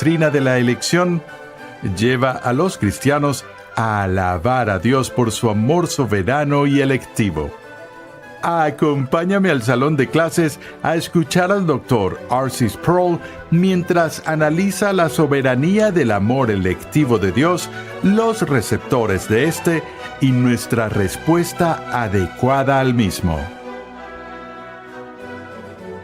doctrina de la elección lleva a los cristianos a alabar a Dios por su amor soberano y electivo. Acompáñame al salón de clases a escuchar al Dr. R.C. Sproul mientras analiza la soberanía del amor electivo de Dios, los receptores de este y nuestra respuesta adecuada al mismo.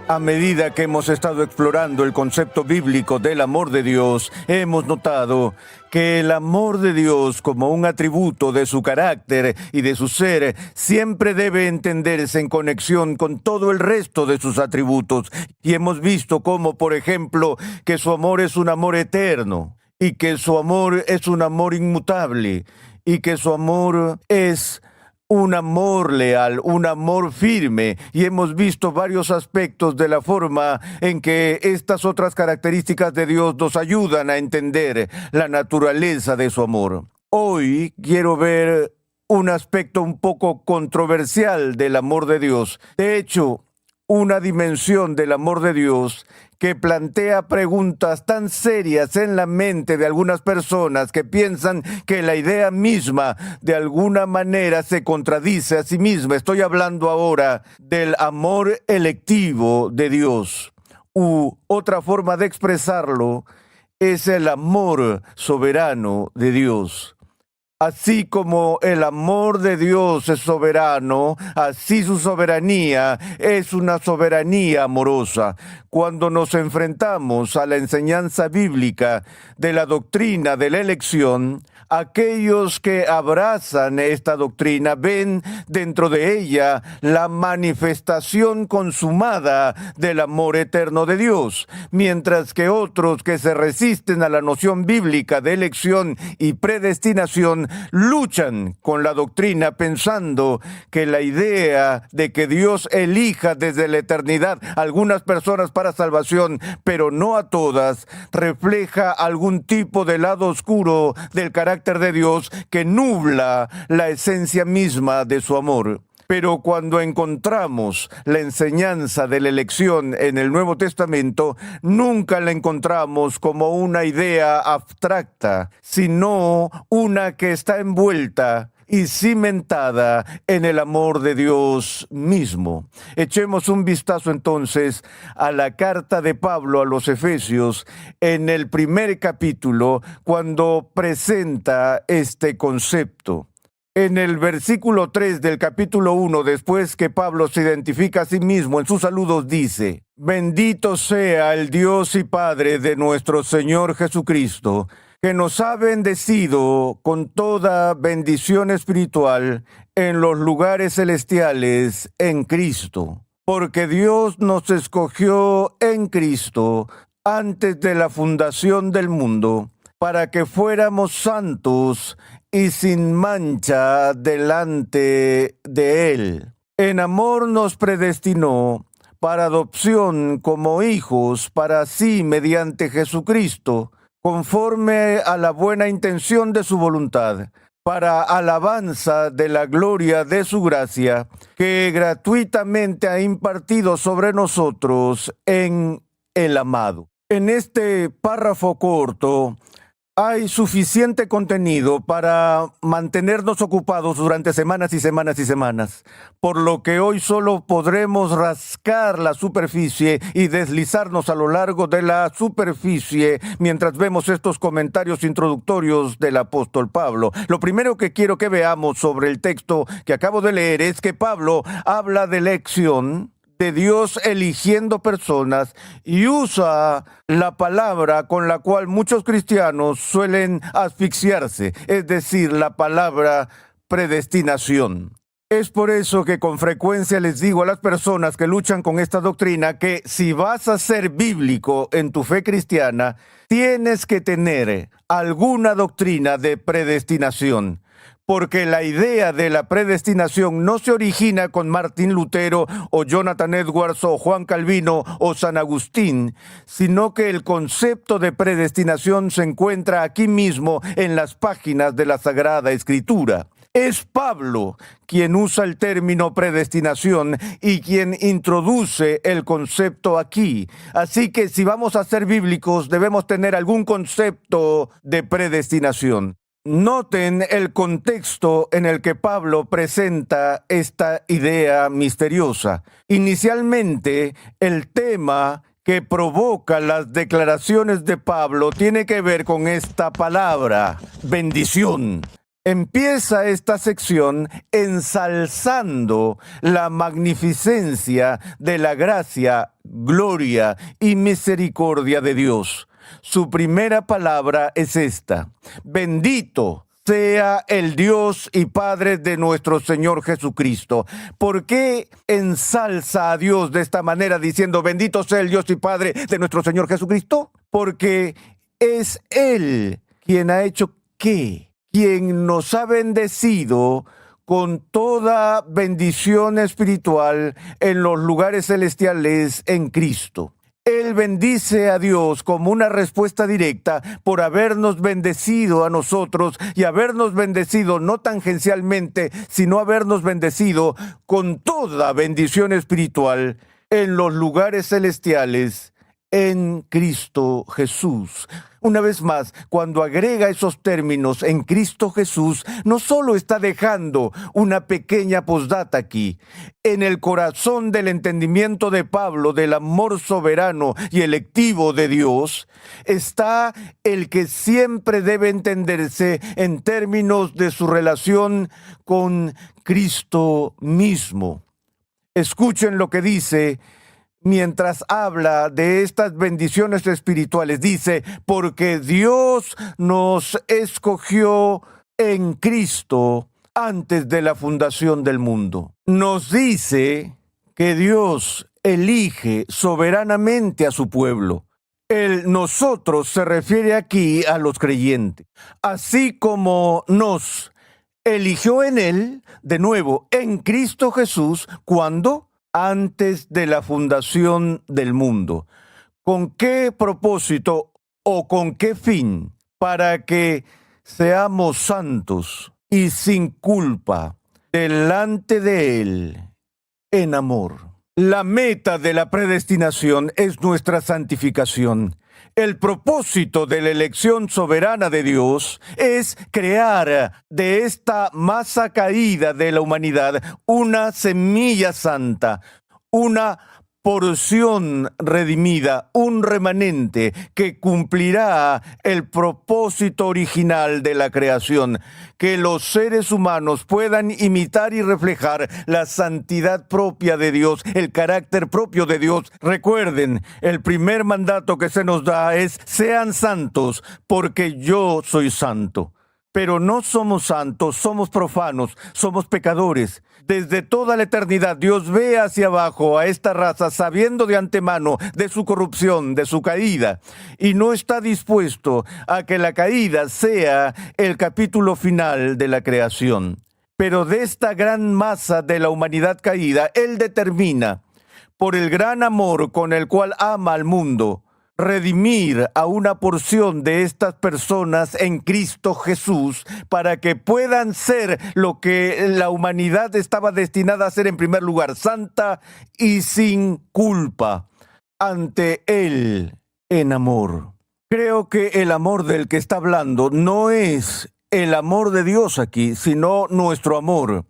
A medida que hemos estado explorando el concepto bíblico del amor de Dios, hemos notado que el amor de Dios como un atributo de su carácter y de su ser siempre debe entenderse en conexión con todo el resto de sus atributos. Y hemos visto cómo, por ejemplo, que su amor es un amor eterno y que su amor es un amor inmutable y que su amor es un amor leal, un amor firme, y hemos visto varios aspectos de la forma en que estas otras características de Dios nos ayudan a entender la naturaleza de su amor. Hoy quiero ver un aspecto un poco controversial del amor de Dios. De hecho, una dimensión del amor de Dios que plantea preguntas tan serias en la mente de algunas personas que piensan que la idea misma de alguna manera se contradice a sí misma. Estoy hablando ahora del amor electivo de Dios. Otra forma de expresarlo es el amor soberano de Dios. Así como el amor de Dios es soberano, así su soberanía es una soberanía amorosa. Cuando nos enfrentamos a la enseñanza bíblica de la doctrina de la elección, aquellos que abrazan esta doctrina ven dentro de ella la manifestación consumada del amor eterno de Dios, mientras que otros que se resisten a la noción bíblica de elección y predestinación luchan con la doctrina pensando que la idea de que Dios elija desde la eternidad a algunas personas para salvación, pero no a todas, refleja algún tipo de lado oscuro del carácter de Dios que nubla la esencia misma de su amor. Pero cuando encontramos la enseñanza de la elección en el Nuevo Testamento, nunca la encontramos como una idea abstracta, sino una que está envuelta y cimentada en el amor de Dios mismo. Echemos un vistazo entonces a la carta de Pablo a los Efesios en el primer capítulo, cuando presenta este concepto. En el versículo 3 del capítulo 1, después que Pablo se identifica a sí mismo en sus saludos, dice: Bendito sea el Dios y Padre de nuestro Señor Jesucristo, que nos ha bendecido con toda bendición espiritual en los lugares celestiales en Cristo. Porque Dios nos escogió en Cristo antes de la fundación del mundo, para que fuéramos santos y sin mancha delante de Él. En amor nos predestinó para adopción como hijos para sí mediante Jesucristo, conforme a la buena intención de su voluntad, para alabanza de la gloria de su gracia, que gratuitamente ha impartido sobre nosotros en el amado. En este párrafo corto hay suficiente contenido para mantenernos ocupados durante semanas y semanas y semanas, por lo que hoy solo podremos rascar la superficie y deslizarnos a lo largo de la superficie mientras vemos estos comentarios introductorios del apóstol Pablo. Lo primero que quiero que veamos sobre el texto que acabo de leer es que Pablo habla de elección, de Dios eligiendo personas, y usa la palabra con la cual muchos cristianos suelen asfixiarse, es decir, la palabra predestinación. Es por eso que con frecuencia les digo a las personas que luchan con esta doctrina que si vas a ser bíblico en tu fe cristiana, tienes que tener alguna doctrina de predestinación. Porque la idea de la predestinación no se origina con Martín Lutero o Jonathan Edwards o Juan Calvino o San Agustín, sino que el concepto de predestinación se encuentra aquí mismo en las páginas de la Sagrada Escritura. Es Pablo quien usa el término predestinación y quien introduce el concepto aquí. Así que si vamos a ser bíblicos, debemos tener algún concepto de predestinación. Noten el contexto en el que Pablo presenta esta idea misteriosa. Inicialmente, el tema que provoca las declaraciones de Pablo tiene que ver con esta palabra, bendición. Empieza esta sección ensalzando la magnificencia de la gracia, gloria y misericordia de Dios. Su primera palabra es esta: bendito sea el Dios y Padre de nuestro Señor Jesucristo. ¿Por qué ensalza a Dios de esta manera diciendo bendito sea el Dios y Padre de nuestro Señor Jesucristo? Porque es Él quien ha hecho quien nos ha bendecido con toda bendición espiritual en los lugares celestiales en Cristo. Él bendice a Dios como una respuesta directa por habernos bendecido a nosotros y habernos bendecido no tangencialmente, sino habernos bendecido con toda bendición espiritual en los lugares celestiales en Cristo Jesús. Una vez más, cuando agrega esos términos en Cristo Jesús, no solo está dejando una pequeña postdata aquí. En el corazón del entendimiento de Pablo del amor soberano y electivo de Dios, está el que siempre debe entenderse en términos de su relación con Cristo mismo. Escuchen lo que dice mientras habla de estas bendiciones espirituales. Dice, porque Dios nos escogió en Cristo antes de la fundación del mundo. Nos dice que Dios elige soberanamente a su pueblo. El nosotros se refiere aquí a los creyentes. Así como nos eligió en Él, de nuevo, en Cristo Jesús, ¿cuándo? Antes de la fundación del mundo. ¿Con qué propósito o con qué fin? Para que seamos santos y sin culpa delante de Él en amor. La meta de la predestinación es nuestra santificación. El propósito de la elección soberana de Dios es crear de esta masa caída de la humanidad una semilla santa, una porción redimida, un remanente que cumplirá el propósito original de la creación, que los seres humanos puedan imitar y reflejar la santidad propia de Dios, el carácter propio de Dios. Recuerden, el primer mandato que se nos da es: sean santos, porque yo soy santo. Pero no somos santos, somos profanos, somos pecadores. Desde toda la eternidad Dios ve hacia abajo a esta raza sabiendo de antemano de su corrupción, de su caída, y no está dispuesto a que la caída sea el capítulo final de la creación. Pero de esta gran masa de la humanidad caída, Él determina, por el gran amor con el cual ama al mundo, redimir a una porción de estas personas en Cristo Jesús para que puedan ser lo que la humanidad estaba destinada a ser en primer lugar: santa y sin culpa ante Él en amor. Creo que el amor del que está hablando no es el amor de Dios aquí, sino nuestro amor.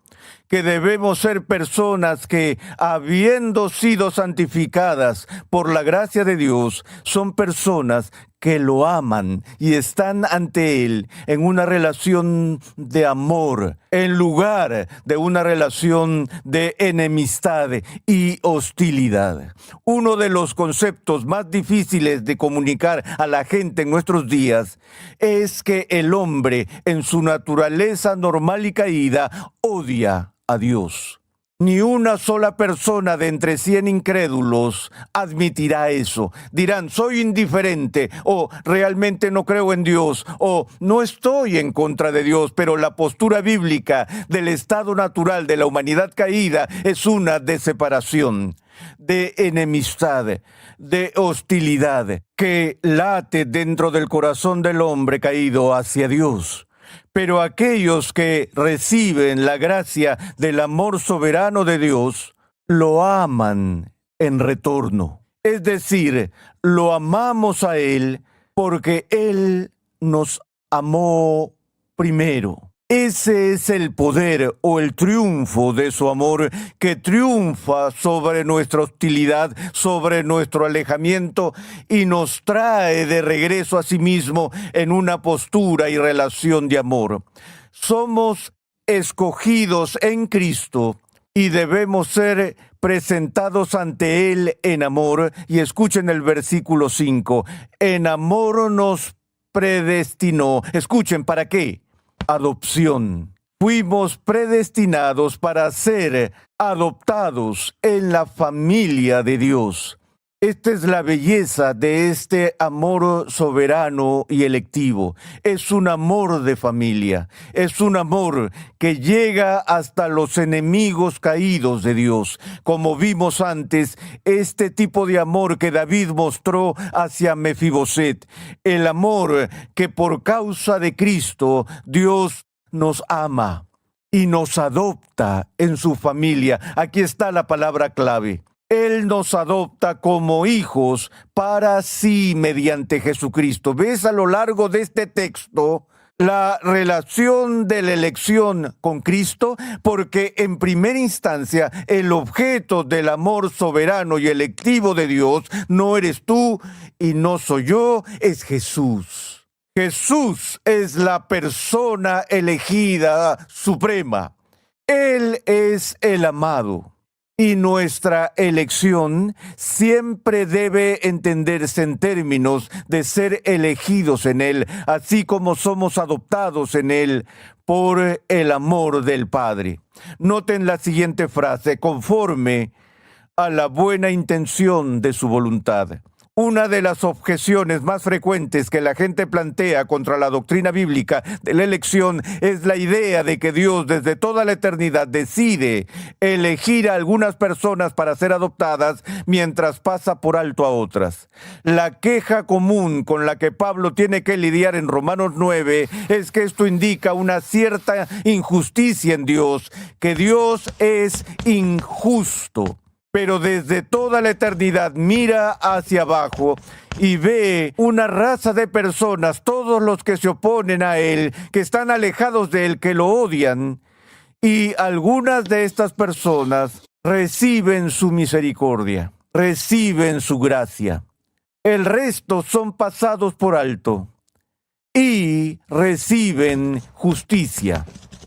Que debemos ser personas que, habiendo sido santificadas por la gracia de Dios, son personas que lo aman y están ante Él en una relación de amor, en lugar de una relación de enemistad y hostilidad. Uno de los conceptos más difíciles de comunicar a la gente en nuestros días es que el hombre, en su naturaleza normal y caída, odia a Dios. Ni una sola persona de entre 100 incrédulos admitirá eso. Dirán: soy indiferente, o realmente no creo en Dios, o no estoy en contra de Dios. Pero la postura bíblica del estado natural de la humanidad caída es una de separación, de enemistad, de hostilidad, que late dentro del corazón del hombre caído hacia Dios. Pero aquellos que reciben la gracia del amor soberano de Dios, lo aman en retorno. Es decir, lo amamos a Él porque Él nos amó primero. Ese es el poder o el triunfo de su amor que triunfa sobre nuestra hostilidad, sobre nuestro alejamiento y nos trae de regreso a sí mismo en una postura y relación de amor. Somos escogidos en Cristo y debemos ser presentados ante Él en amor. Y escuchen el versículo 5. En amor nos predestinó. Escuchen, ¿para qué? Adopción. Fuimos predestinados para ser adoptados en la familia de Dios. Esta es la belleza de este amor soberano y electivo. Es un amor de familia. Es un amor que llega hasta los enemigos caídos de Dios. Como vimos antes, este tipo de amor que David mostró hacia Mefiboset. El amor que por causa de Cristo Dios nos ama y nos adopta en su familia. Aquí está la palabra clave. Él nos adopta como hijos para sí mediante Jesucristo. ¿Ves a lo largo de este texto la relación de la elección con Cristo? Porque en primera instancia el objeto del amor soberano y electivo de Dios no eres tú y no soy yo, es Jesús. Jesús es la persona elegida suprema. Él es el amado. Y nuestra elección siempre debe entenderse en términos de ser elegidos en Él, así como somos adoptados en Él por el amor del Padre. Noten la siguiente frase: conforme a la buena intención de su voluntad. Una de las objeciones más frecuentes que la gente plantea contra la doctrina bíblica de la elección es la idea de que Dios desde toda la eternidad decide elegir a algunas personas para ser adoptadas mientras pasa por alto a otras. La queja común con la que Pablo tiene que lidiar en Romanos 9 es que esto indica una cierta injusticia en Dios, que Dios es injusto. Pero desde toda la eternidad mira hacia abajo y ve una raza de personas, todos los que se oponen a Él, que están alejados de Él, que lo odian. Y algunas de estas personas reciben su misericordia, reciben su gracia. El resto son pasados por alto y reciben justicia.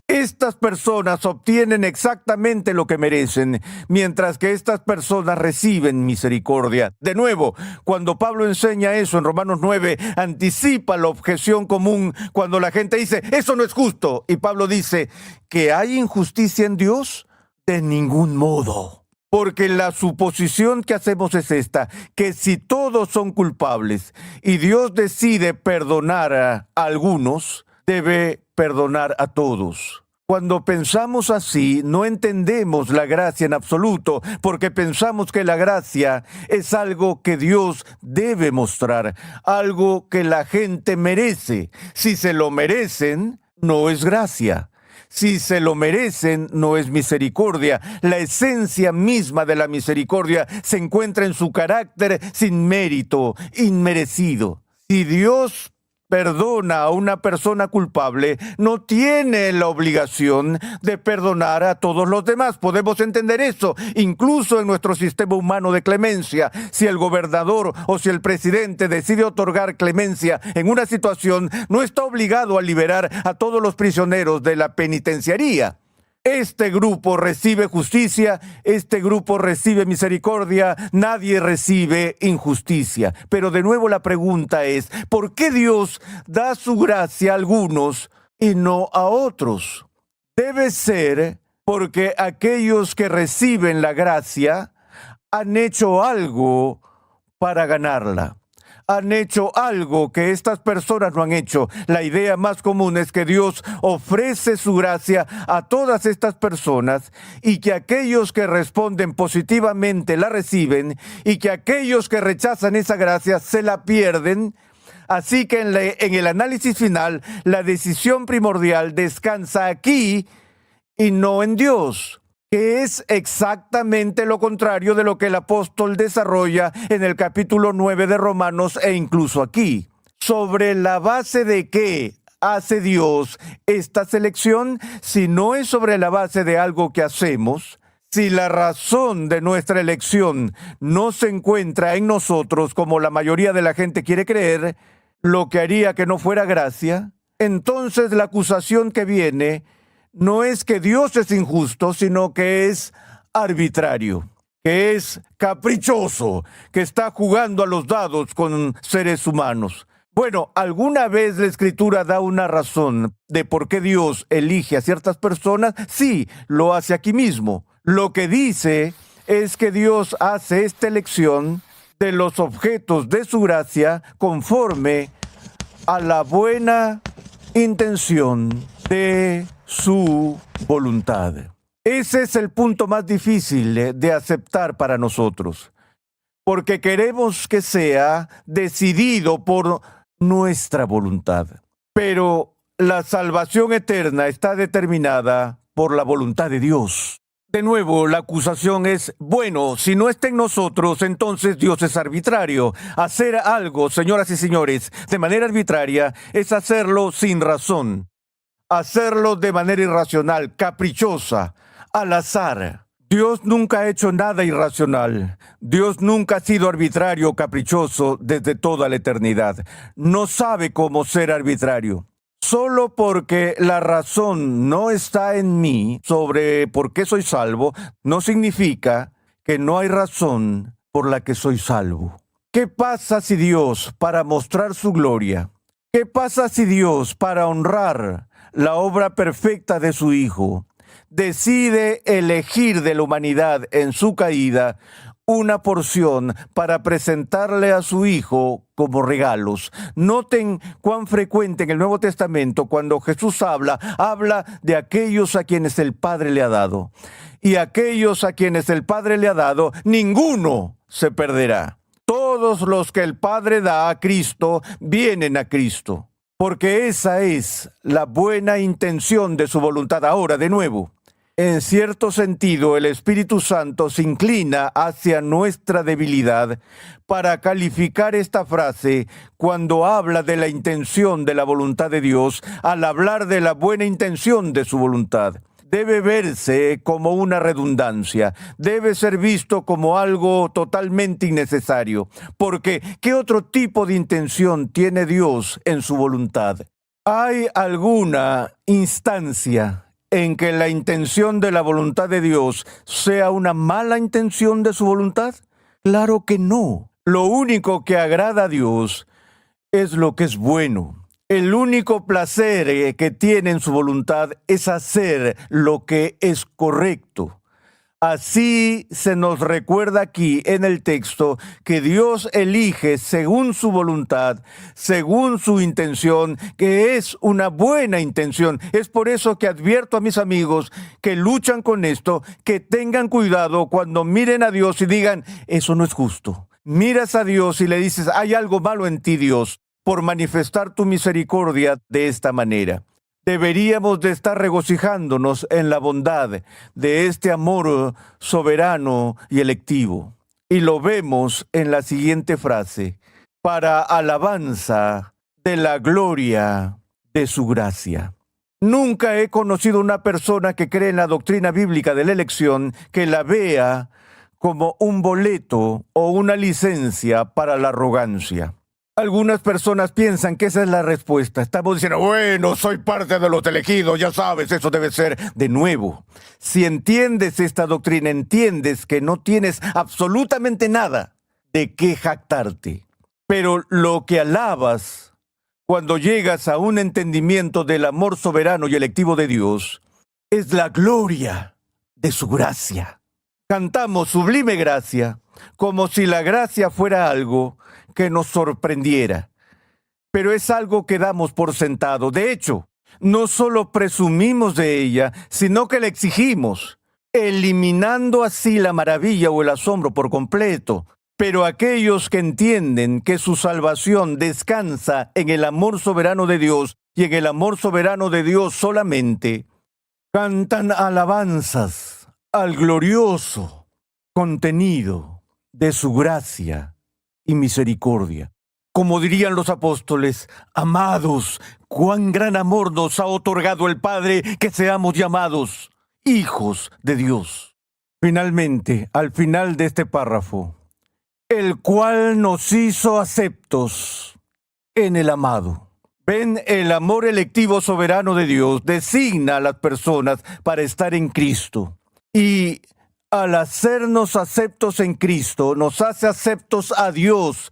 Estas personas obtienen exactamente lo que merecen, mientras que estas personas reciben misericordia. De nuevo, cuando Pablo enseña eso en Romanos 9, anticipa la objeción común cuando la gente dice, eso no es justo. Y Pablo dice, ¿que hay injusticia en Dios? De ningún modo. Porque la suposición que hacemos es esta, que si todos son culpables y Dios decide perdonar a algunos, debe perdonar a todos. Cuando pensamos así, no entendemos la gracia en absoluto, porque pensamos que la gracia es algo que Dios debe mostrar, algo que la gente merece. Si se lo merecen, no es gracia. Si se lo merecen, no es misericordia. La esencia misma de la misericordia se encuentra en su carácter sin mérito, inmerecido. Si Dios perdona a una persona culpable, no tiene la obligación de perdonar a todos los demás. Podemos entender eso, incluso en nuestro sistema humano de clemencia. Si el gobernador o si el presidente decide otorgar clemencia en una situación, no está obligado a liberar a todos los prisioneros de la penitenciaría. Este grupo recibe justicia, este grupo recibe misericordia, nadie recibe injusticia. Pero de nuevo la pregunta es, ¿por qué Dios da su gracia a algunos y no a otros? Debe ser porque aquellos que reciben la gracia han hecho algo para ganarla. Han hecho algo que estas personas no han hecho. La idea más común es que Dios ofrece su gracia a todas estas personas y que aquellos que responden positivamente la reciben y que aquellos que rechazan esa gracia se la pierden Así que en el análisis final, la decisión primordial descansa aquí y no en Dios, que es exactamente lo contrario de lo que el apóstol desarrolla en el capítulo 9 de Romanos e incluso aquí. ¿Sobre la base de qué hace Dios esta selección? Si no es sobre la base de algo que hacemos, si la razón de nuestra elección no se encuentra en nosotros, como la mayoría de la gente quiere creer, lo que haría que no fuera gracia, entonces la acusación que viene no es que Dios es injusto, sino que es arbitrario, que es caprichoso, que está jugando a los dados con seres humanos. Bueno, ¿alguna vez la Escritura da una razón de por qué Dios elige a ciertas personas? Sí, lo hace aquí mismo. Lo que dice es que Dios hace esta elección de los objetos de su gracia conforme a la buena intención de su voluntad. Ese es el punto más difícil de aceptar para nosotros, porque queremos que sea decidido por nuestra voluntad. Pero la salvación eterna está determinada por la voluntad de Dios. De nuevo, la acusación es, bueno, si no está en nosotros, entonces Dios es arbitrario. Hacer algo, señoras y señores, de manera arbitraria, es hacerlo sin razón. Hacerlo de manera irracional, caprichosa, al azar. Dios nunca ha hecho nada irracional. Dios nunca ha sido arbitrario o caprichoso desde toda la eternidad. No sabe cómo ser arbitrario. Solo porque la razón no está en mí sobre por qué soy salvo, no significa que no hay razón por la que soy salvo. ¿Qué pasa si Dios, para mostrar su gloria, qué pasa si Dios, para honrar la obra perfecta de su Hijo, decide elegir de la humanidad en su caída una porción para presentarle a su Hijo como regalos? Noten cuán frecuente en el Nuevo Testamento, cuando Jesús habla de aquellos a quienes el Padre le ha dado. Y aquellos a quienes el Padre le ha dado, ninguno se perderá. Todos los que el Padre da a Cristo, vienen a Cristo. Porque esa es la buena intención de su voluntad. Ahora, de nuevo, en cierto sentido, el Espíritu Santo se inclina hacia nuestra debilidad para calificar esta frase cuando habla de la intención de la voluntad de Dios, al hablar de la buena intención de su voluntad. Debe verse como una redundancia, debe ser visto como algo totalmente innecesario, porque ¿qué otro tipo de intención tiene Dios en su voluntad? ¿Hay alguna instancia en que la intención de la voluntad de Dios sea una mala intención de su voluntad? Claro que no. Lo único que agrada a Dios es lo que es bueno. El único placer que tiene en su voluntad es hacer lo que es correcto. Así se nos recuerda aquí en el texto que Dios elige según su voluntad, según su intención, que es una buena intención. Es por eso que advierto a mis amigos que luchan con esto, que tengan cuidado cuando miren a Dios y digan, eso no es justo. Miras a Dios y le dices, hay algo malo en ti, Dios, por manifestar tu misericordia de esta manera. Deberíamos de estar regocijándonos en la bondad de este amor soberano y electivo. Y lo vemos en la siguiente frase: para alabanza de la gloria de su gracia. Nunca he conocido una persona que cree en la doctrina bíblica de la elección que la vea como un boleto o una licencia para la arrogancia. Algunas personas piensan que esa es la respuesta. Estamos diciendo, bueno, soy parte de los elegidos, ya sabes, eso debe ser. De nuevo, si entiendes esta doctrina, entiendes que no tienes absolutamente nada de qué jactarte. Pero lo que alabas cuando llegas a un entendimiento del amor soberano y electivo de Dios es la gloria de su gracia. Cantamos sublime gracia, como si la gracia fuera algo que nos sorprendiera. Pero es algo que damos por sentado. De hecho, no solo presumimos de ella, sino que la exigimos, eliminando así la maravilla o el asombro por completo. Pero aquellos que entienden que su salvación descansa en el amor soberano de Dios y en el amor soberano de Dios solamente, cantan alabanzas al glorioso contenido de su gracia y misericordia. Como dirían los apóstoles, amados, cuán gran amor nos ha otorgado el Padre que seamos llamados hijos de Dios. Finalmente, al final de este párrafo, el cual nos hizo aceptos en el amado. Ven, el amor electivo soberano de Dios designa a las personas para estar en Cristo. Y al hacernos aceptos en Cristo, nos hace aceptos a Dios,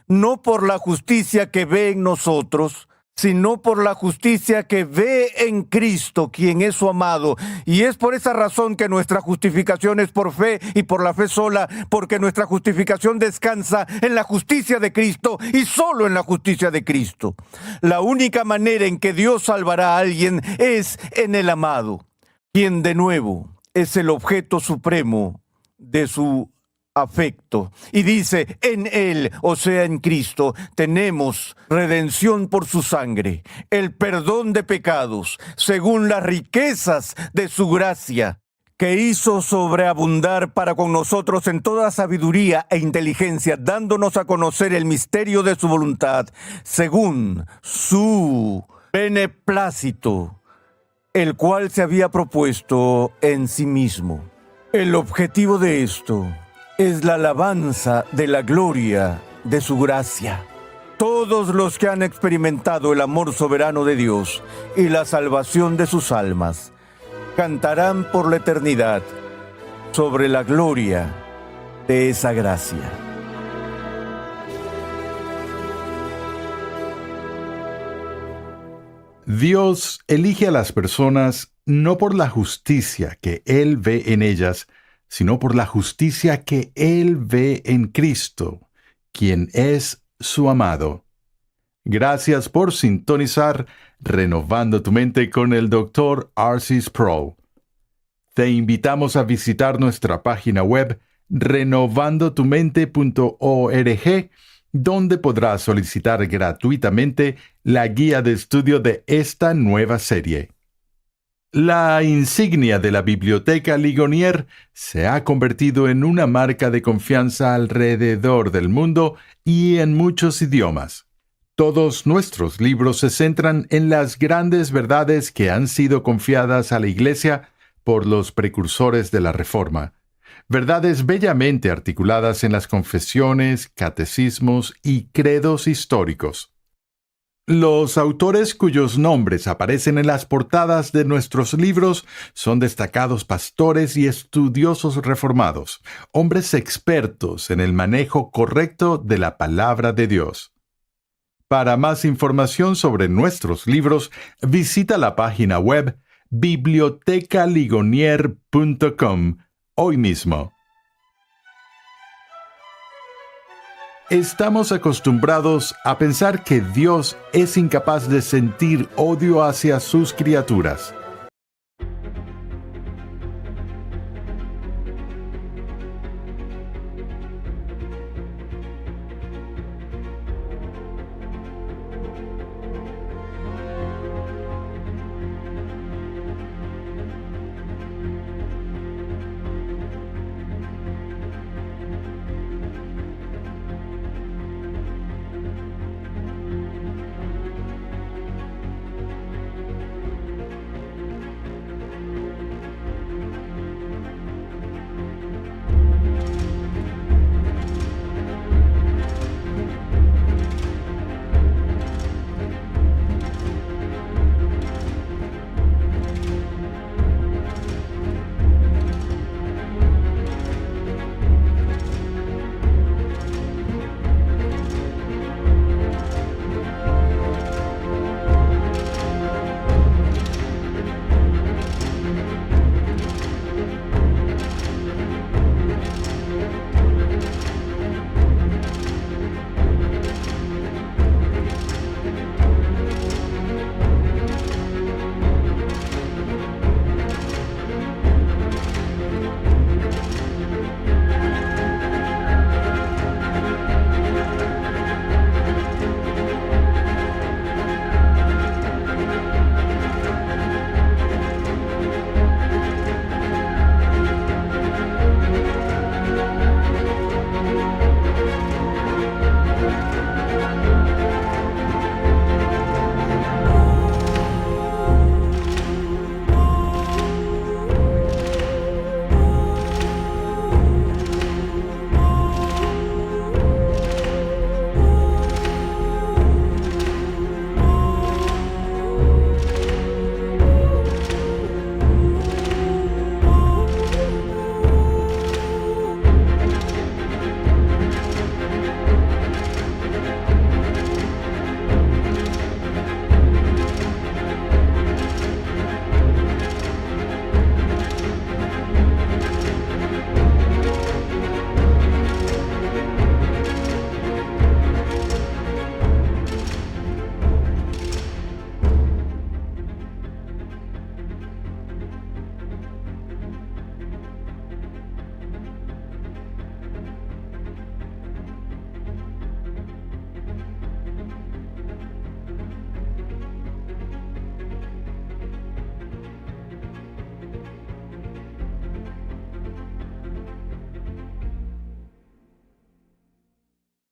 no por la justicia que ve en nosotros, sino por la justicia que ve en Cristo, quien es su amado. Y es por esa razón que nuestra justificación es por fe y por la fe sola, porque nuestra justificación descansa en la justicia de Cristo y solo en la justicia de Cristo. La única manera en que Dios salvará a alguien es en el amado, quien de nuevo es el objeto supremo de su afecto. Y dice, en Él, o sea, en Cristo, tenemos redención por su sangre, el perdón de pecados, según las riquezas de su gracia, que hizo sobreabundar para con nosotros en toda sabiduría e inteligencia, dándonos a conocer el misterio de su voluntad, según su beneplácito, el cual se había propuesto en sí mismo. El objetivo de esto es la alabanza de la gloria de su gracia. Todos los que han experimentado el amor soberano de Dios y la salvación de sus almas cantarán por la eternidad sobre la gloria de esa gracia. Dios elige a las personas no por la justicia que Él ve en ellas, sino por la justicia que Él ve en Cristo, quien es su amado. Gracias por sintonizar Renovando tu Mente con el Dr. R.C. Sproul. Te invitamos a visitar nuestra página web renovandotumente.org, donde podrás solicitar gratuitamente la guía de estudio de esta nueva serie. La insignia de la Biblioteca Ligonier se ha convertido en una marca de confianza alrededor del mundo y en muchos idiomas. Todos nuestros libros se centran en las grandes verdades que han sido confiadas a la Iglesia por los precursores de la Reforma. Verdades bellamente articuladas en las confesiones, catecismos y credos históricos. Los autores cuyos nombres aparecen en las portadas de nuestros libros son destacados pastores y estudiosos reformados, hombres expertos en el manejo correcto de la palabra de Dios. Para más información sobre nuestros libros, visita la página web bibliotecaligonier.com hoy mismo. Estamos acostumbrados a pensar que Dios es incapaz de sentir odio hacia sus criaturas.